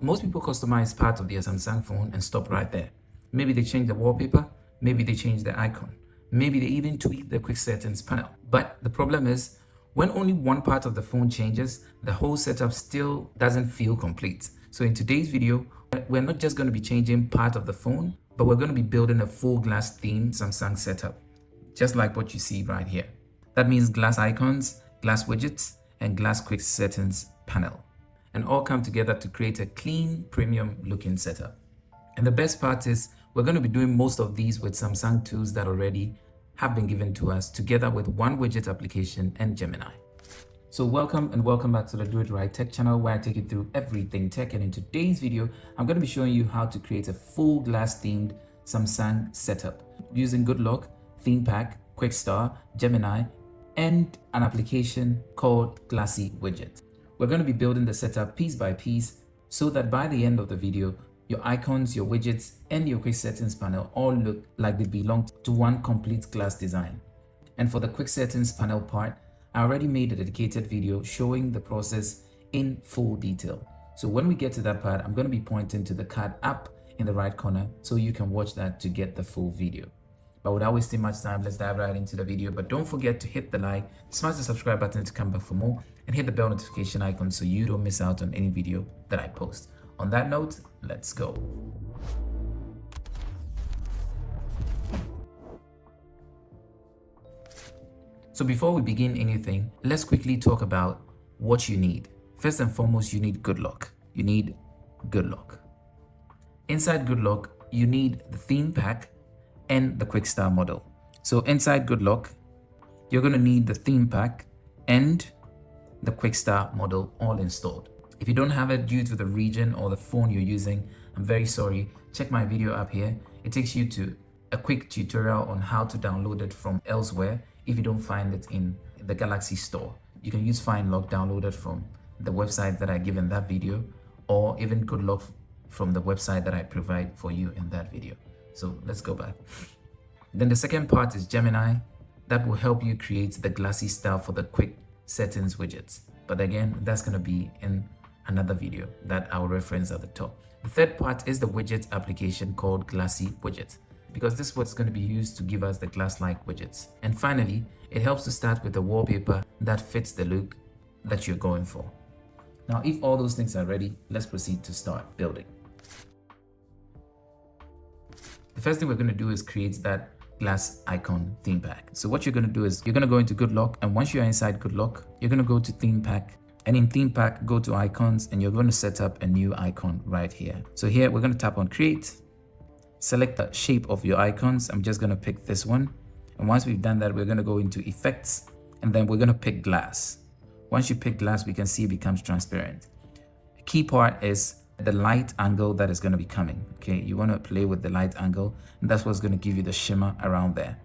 Most people customize part of their Samsung phone and stop right there. Maybe they change the wallpaper, maybe they change the icon, maybe they even tweak the quick settings panel. But the problem is, when only one part of the phone changes, the whole setup still doesn't feel complete. So in today's video, we're not just going to be changing part of the phone, but we're going to be building a full glass theme Samsung setup, just like what you see right here. That means glass icons, glass widgets, and glass quick settings panel, and all come together to create a clean, premium looking setup. And the best part is we're going to be doing most of these with Samsung tools that already have been given to us, together with one widget application and Gemini. So welcome back to the Doitright Tech channel, where I take you through everything tech. And in today's video, I'm going to be showing you how to create a full glass themed Samsung setup using Good Luck, Theme Pack, QuickStar, Gemini, and an application called Glassy Widgets. We're going to be building the setup piece by piece so that by the end of the video, your icons, your widgets, and your quick settings panel all look like they belong to one complete glass design. And for the quick settings panel part, I already made a dedicated video showing the process in full detail. So when we get to that part, I'm going to be pointing to the card up in the right corner so you can watch that to get the full video. But without wasting much time, let's dive right into the video. But don't forget to hit the like, smash the subscribe button to come back for more, and hit the bell notification icon so you don't miss out on any video that I post. On that note, let's go. So before we begin anything, let's quickly talk about what you need. First and foremost, you need Good Luck. You need Good Luck. Inside Good Luck, you need the theme pack and the QuickStar model. So inside Good Luck, you're going to need the theme pack and the QuickStar model all installed. If you don't have it due to the region or the phone you're using, I'm very sorry. Check my video up here. It takes you to a quick tutorial on how to download it from elsewhere if you don't find it in the Galaxy store. You can use Find Luck, download it from the website that I give in that video, or even Good Luck from the website that I provide for you in that video. So let's go back. Then the second part is Gemini. That will help you create the glassy style for the quick settings widgets. But again, that's going to be in another video that I'll reference at the top. The third part is the widget application called Glassy Widgets, because this is what's going to be used to give us the glass-like widgets. And finally, it helps to start with a wallpaper that fits the look that you're going for. Now, if all those things are ready, let's proceed to start building. The first thing we're going to do is create that glass icon theme pack. So what you're going to do is you're going to go into Good Luck, and once you're inside Good Luck, you're going to go to theme pack, and in theme pack, go to icons, and you're going to set up a new icon right here. So here we're going to tap on create, select the shape of your icons. I'm just going to pick this one. And once we've done that, we're going to go into effects, and then we're going to pick glass. Once you pick glass, we can see it becomes transparent. The key part is the light angle that is going to be coming. Okay, you want to play with the light angle, and that's what's going to give you the shimmer around there.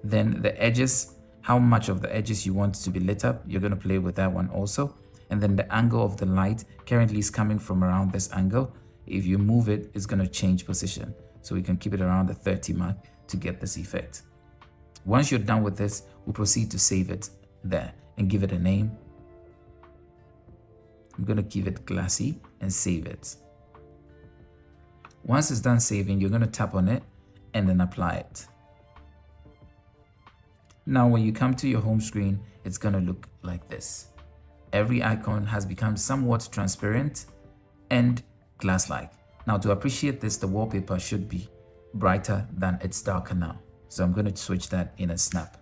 Then the edges, how much of the edges you want to be lit up, you're going to play with that one also. And then the angle of the light currently is coming from around this angle. If you move it, it's going to change position. So we can keep it around the 30 mark to get this effect. Once you're done with this, we'll proceed to save it there and give it a name. I'm going to give it Glassy and save it. Once it's done saving, you're going to tap on it and then apply it. Now, when you come to your home screen, it's going to look like this. Every icon has become somewhat transparent and glass-like. Now, to appreciate this, the wallpaper should be brighter than it's darker now. So I'm going to switch that in a snap.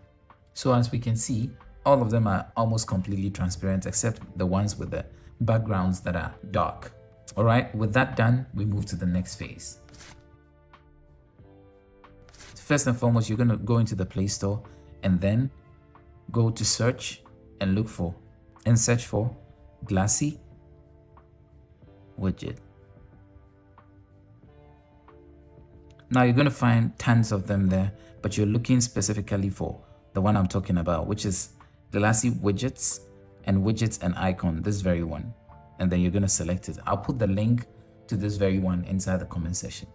So as we can see, all of them are almost completely transparent, except the ones with the backgrounds that are dark. All right, with that done, we move to the next phase. First and foremost, you're going to go into the Play Store and then go to search and look for and search for Glassy Widget. Now you're going to find tons of them there, but you're looking specifically for the one I'm talking about, which is Glassy Widgets and Widgets and Icon, this very one. And then you're going to select it. I'll put the link to this very one inside the comment section.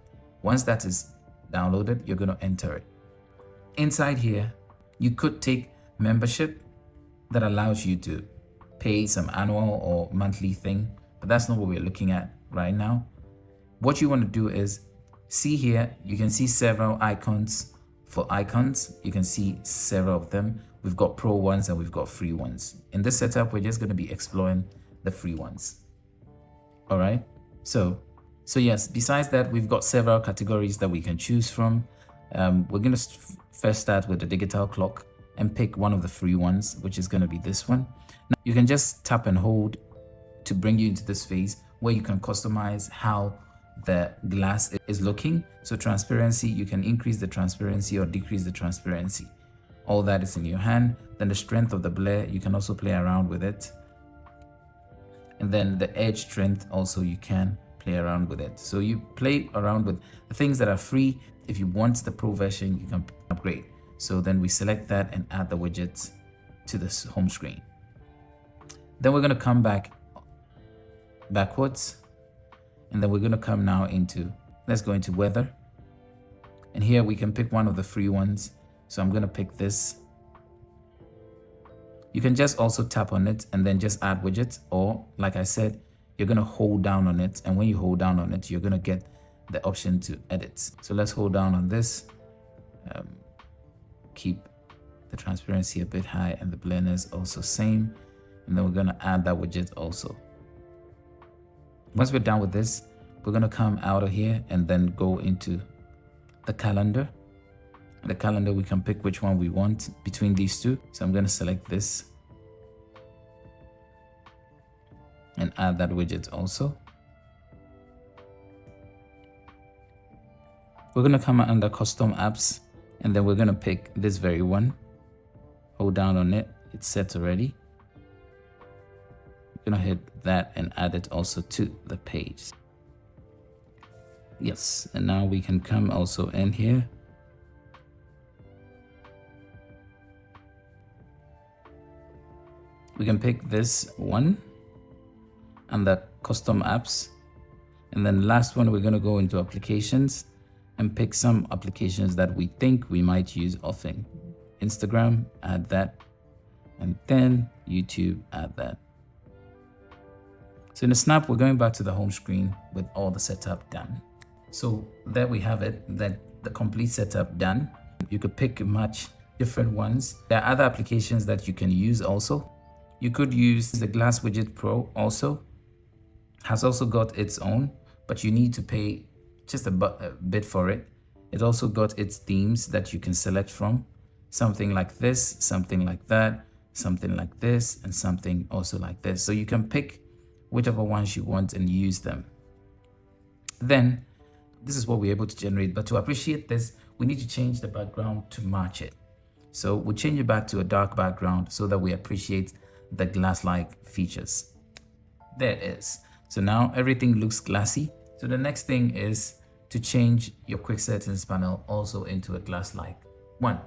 Once that is downloaded, you're going to enter it. Inside here, you could take membership that allows you to pay some annual or monthly thing, but that's not what we're looking at right now. What you want to do is see here, you can see several icons. For icons, you can see several of them. We've got pro ones and we've got free ones. In this setup, we're just going to be exploring the free ones. All right. So yes, besides that, we've got several categories that we can choose from. We're going to first start with the digital clock and pick one of the free ones, which is going to be this one. Now, you can just tap and hold to bring you into this phase where you can customize how the glass is looking. So transparency, you can increase the transparency or decrease the transparency. All that is in your hand. Then the strength of the blur, you can also play around with it. And then the edge strength also, you can play around with it. So you play around with the things that are free. If you want the pro version, you can upgrade. So then we select that and add the widgets to this home screen. Then we're going to come backwards. And then we're going to come now into, let's go into weather. And here we can pick one of the free ones. So I'm going to pick this. You can just also tap on it and then just add widgets. Or like I said, you're going to hold down on it. And when you hold down on it, you're going to get the option to edit. So let's hold down on this. Keep the transparency a bit high and the blurriness also same. And then we're going to add that widget also. Once we're done with this, we're going to come out of here and then go into the calendar. The calendar, we can pick which one we want between these two. So I'm going to select this and add that widget also. We're going to come under custom apps and then we're going to pick this very one. Hold down on it. It's set already. Gonna hit that and add it also to the page. Yes, and now we can come also in here. We can pick this one under custom apps. And then last one, we're gonna go into applications and pick some applications that we think we might use often. Instagram, add that. And then YouTube, add that. So in the snap, we're going back to the home screen with all the setup done. So there we have it, the complete setup done. You could pick and match different ones. There are other applications that you can use also. You could use the Glass Widget Pro also. Has also got its own, but you need to pay just a bit for it. It also got its themes that you can select from. Something like this, something like that, something like this, and something also like this. So you can pick whichever ones you want and use them. Then this is what we're able to generate, but to appreciate this, we need to change the background to match it. So we'll change it back to a dark background so that we appreciate the glass-like features. There it is. So now everything looks glassy. So the next thing is to change your quick settings panel also into a glass-like one.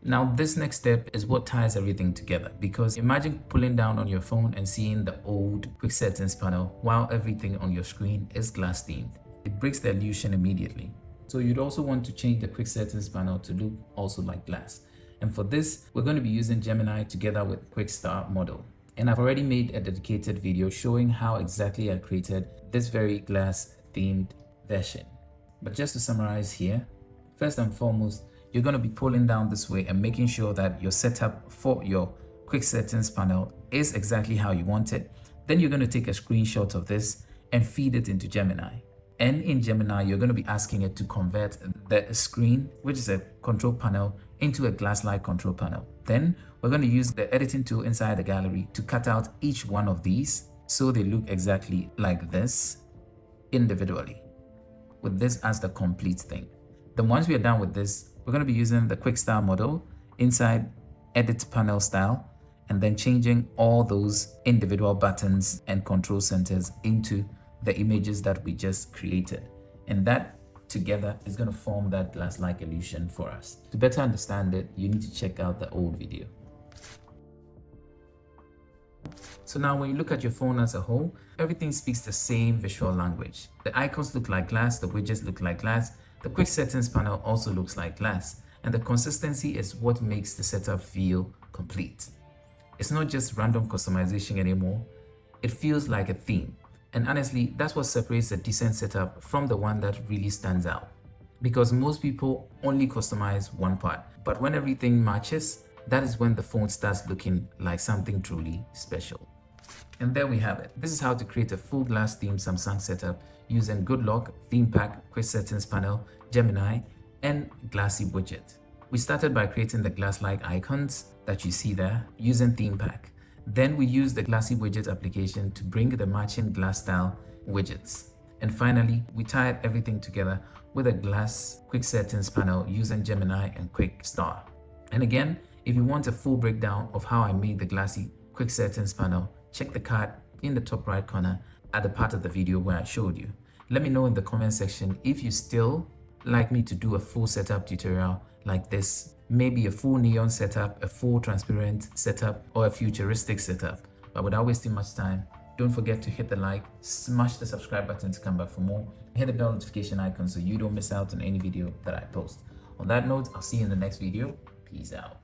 Now, this next step is what ties everything together, because imagine pulling down on your phone and seeing the old quick settings panel while everything on your screen is glass themed. It breaks the illusion immediately. So you'd also want to change the quick settings panel to look also like glass. And for this, we're going to be using Gemini together with QuickStar model. And I've already made a dedicated video showing how exactly I created this very glass themed version. But just to summarize here, first and foremost, you're going to be pulling down this way and making sure that your setup for your quick settings panel is exactly how you want it. Then you're going to take a screenshot of this and feed it into Gemini. And in Gemini, you're going to be asking it to convert the screen, which is a control panel, into a glass-like control panel. Then we're going to use the editing tool inside the gallery to cut out each one of these so they look exactly like this individually, with this as the complete thing. Then once we are done with this, we're going to be using the QuickStar model inside edit panel style and then changing all those individual buttons and control centers into the images that we just created. And that together is going to form that glass-like illusion for us. To better understand it, you need to check out the old video. So now when you look at your phone as a whole, everything speaks the same visual language. The icons look like glass, the widgets look like glass, the quick settings panel also looks like glass, and the consistency is what makes the setup feel complete. It's not just random customization anymore. It feels like a theme. And honestly, that's what separates a decent setup from the one that really stands out. Because most people only customize one part, but when everything matches, that is when the phone starts looking like something truly special. And there we have it. This is how to create a full glass theme Samsung setup using Good Luck, Theme Pack, Quick Settings Panel, Gemini, and Glassy Widget. We started by creating the glass-like icons that you see there using Theme Pack. Then we used the Glassy Widget application to bring the matching glass style widgets. And finally, we tied everything together with a glass quick settings panel using Gemini and QuickStar. And again, if you want a full breakdown of how I made the Glassy quick settings panel, check the card in the top right corner at the part of the video where I showed you. Let me know in the comment section if you still like me to do a full setup tutorial like this, maybe a full neon setup, a full transparent setup, or a futuristic setup. But without wasting much time, don't forget to hit the like, smash the subscribe button to come back for more, hit the bell notification icon so you don't miss out on any video that I post. On that note, I'll see you in the next video. Peace out.